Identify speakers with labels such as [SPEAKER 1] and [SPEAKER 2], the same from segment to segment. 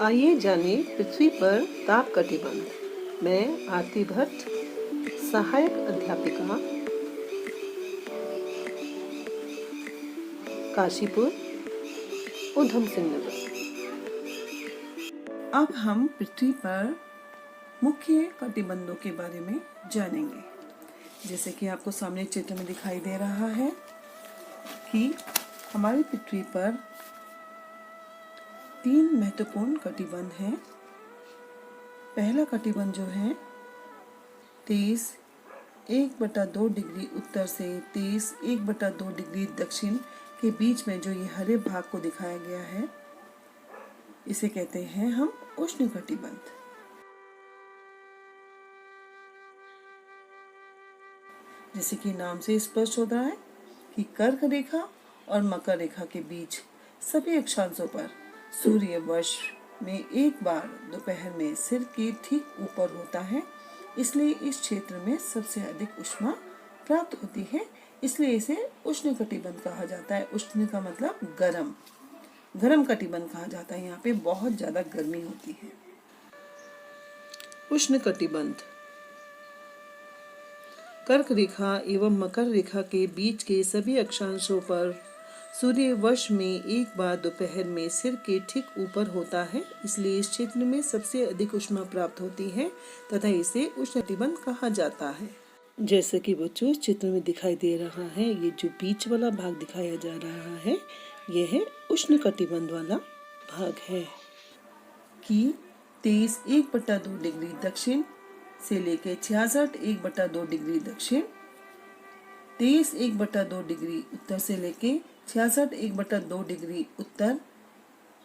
[SPEAKER 1] आइए जाने पृथ्वी पर ताप कटिबंध। मैं आरती भट्ट, सहायक अध्यापिका, काशीपुर, उधम सिंह नगर।
[SPEAKER 2] अब हम पृथ्वी पर मुख्य कटिबंधों के बारे में जानेंगे। जैसे कि आपको सामने चित्र में दिखाई दे रहा है कि हमारी पृथ्वी पर 3 महत्वपूर्ण कटिबंध हैं। पहला कटिबंध जो है 23.1/2 डिग्री उत्तर से 23.1/2 डिग्री दक्षिण के बीच में जो ये हरे भाग को दिखाया गया है, इसे कहते हैं हम उष्ण कटिबंध। जैसे कि नाम से स्पष्ट हो रहा है कि कर्क रेखा और मकर रेखा के बीच सभी अक्षांशों पर सूर्य वर्ष में एक बार दोपहर में सिर के ठीक ऊपर होता है, इसलिए इस क्षेत्र में सबसे अधिक ऊष्मा प्राप्त होती है, इसलिए इसे उष्ण कटिबंध कहा जाता है। उष्ण का मतलब गर्म, गर्म कटिबंध कहा जाता है। यहाँ पे बहुत ज्यादा गर्मी होती है।
[SPEAKER 1] उष्ण कटिबंध कर्क रेखा एवं मकर रेखा के बीच के सभी अक्षांशों पर सूर्य वर्ष में एक बार दोपहर में सिर के ठीक ऊपर होता है, इसलिए इस क्षेत्र में सबसे अधिक ऊष्मा प्राप्त होती है तथा इसे उष्ण कटिबंध कहा जाता है। जैसे कि बच्चों इस चित्र में दिखाई दे रहा है, ये जो बीच वाला भाग दिखाया जा रहा है, यह है उष्ण कटिबंध वाला भाग है।
[SPEAKER 2] कि 23.1/2 डिग्री दक्षिण से लेके 66.1/2 डिग्री दक्षिण, 23.1/2 डिग्री उत्तर से लेके 66.1/2 डिग्री उत्तर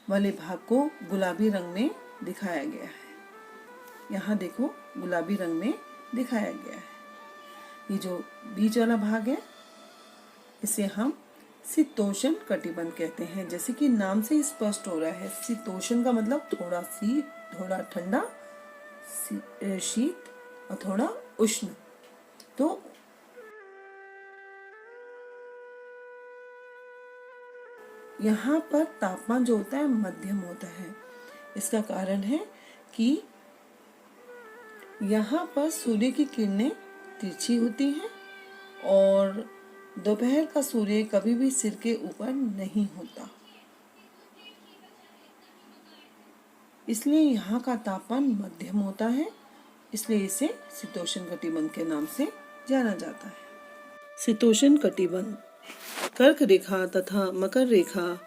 [SPEAKER 2] वाले भाग को गुलाबी रंग में दिखाया गया है। यहाँ देखो गुलाबी रंग में दिखाया गया है। ये जो बीच वाला भाग है, इसे हम शीतोष्ण कटिबंध कहते हैं। जैसे कि नाम से स्पष्ट हो रहा है, शीतोष्ण का मतलब थोड़ा ठंडा, शीत और थोड़ा उष्ण। तो यहाँ पर तापमान जो होता है मध्यम होता है। इसका कारण है कि यहाँ पर सूर्य की किरणें तिरछी होती हैं और दोपहर का सूर्य कभी भी सिर के ऊपर नहीं होता, इसलिए यहाँ का तापमान मध्यम होता है, इसलिए इसे शीतोष्ण कटिबंध के नाम से जाना जाता है।
[SPEAKER 1] शीतोष्ण कटिबंध कर्क रेखा तथा मकर रेखा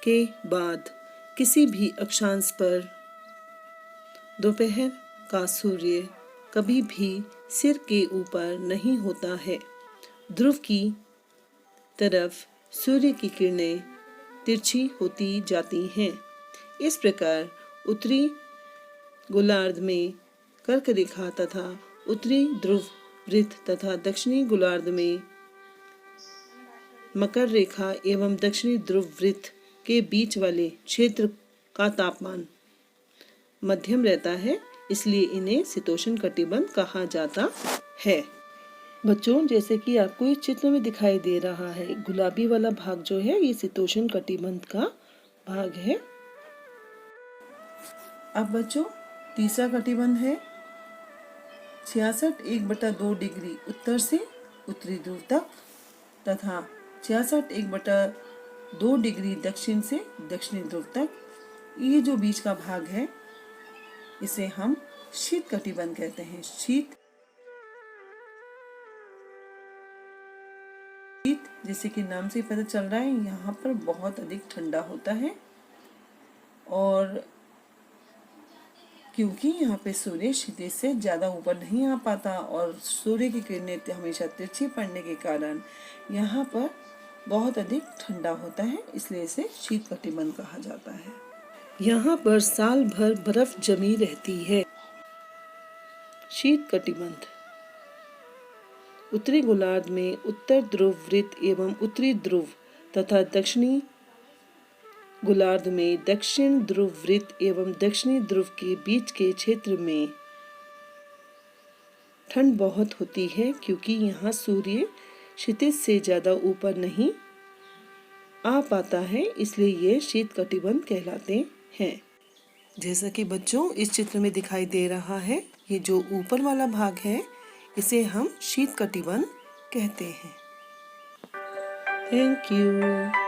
[SPEAKER 1] के बाद किसी भी अक्षांश पर दोपहर का सूर्य कभी भी सिर के ऊपर नहीं होता है। ध्रुव की तरफ सूर्य की किरणें तिरछी होती जाती हैं। इस प्रकार उत्तरी गोलार्ध में कर्क रेखा तथा उत्तरी ध्रुव वृत्त तथा दक्षिणी गोलार्ध में मकर रेखा एवं दक्षिणी ध्रुव वृत्त के बीच वाले क्षेत्र का तापमान मध्यम रहता है, इसलिए इन्हें शीतोष्ण कटिबंध कहा जाता है। बच्चों, जैसे कि आपको इस चित्र में दिखाई दे रहा है, गुलाबी वाला भाग जो है ये शीतोष्ण कटिबंध का भाग है।
[SPEAKER 2] अब बच्चों तीसरा कटिबंध है 66.1/2 डिग्री उत्तर से उत्तरी ध्रुव तक तथा 66.1/2 डिग्री दक्षिण से दक्षिणी ध्रुव तक। ये जो बीच का भाग है, इसे हम शीत कटिबंध कहते हैं। शीत जैसे कि नाम से पता चल रहा है, यहाँ पर बहुत अधिक ठंडा होता है और क्योंकि यहाँ पे सूर्य क्षितिज से ज़्यादा ऊपर नहीं आ पाता और सूर्य की किरणें हमेशा तिरछी पड़ने के कारण यहाँ पर बहुत अधिक ठंडा होता है, इसलिए इसे शीत कटिबंध कहा जाता है।
[SPEAKER 1] यहाँ पर साल भर बर्फ जमी रहती है। शीत कटिबंध उत्तरी गोलार्ध में उत्तर ध्रुव वृत्त एवं उत्तरी ध्रुव तथा दक्षिणी गोलार्ध में दक्षिण ध्रुव वृत्त एवं दक्षिणी ध्रुव के बीच के क्षेत्र में ठंड बहुत होती है, क्योंकि यहाँ सूर्य क्षितिज से ज्यादा ऊपर नहीं आ पाता है, इसलिए ये शीत कटिबंध कहलाते हैं। जैसा कि बच्चों इस चित्र में दिखाई दे रहा है, ये जो ऊपर वाला भाग है इसे हम शीत कटिबंध कहते हैं। Thank you.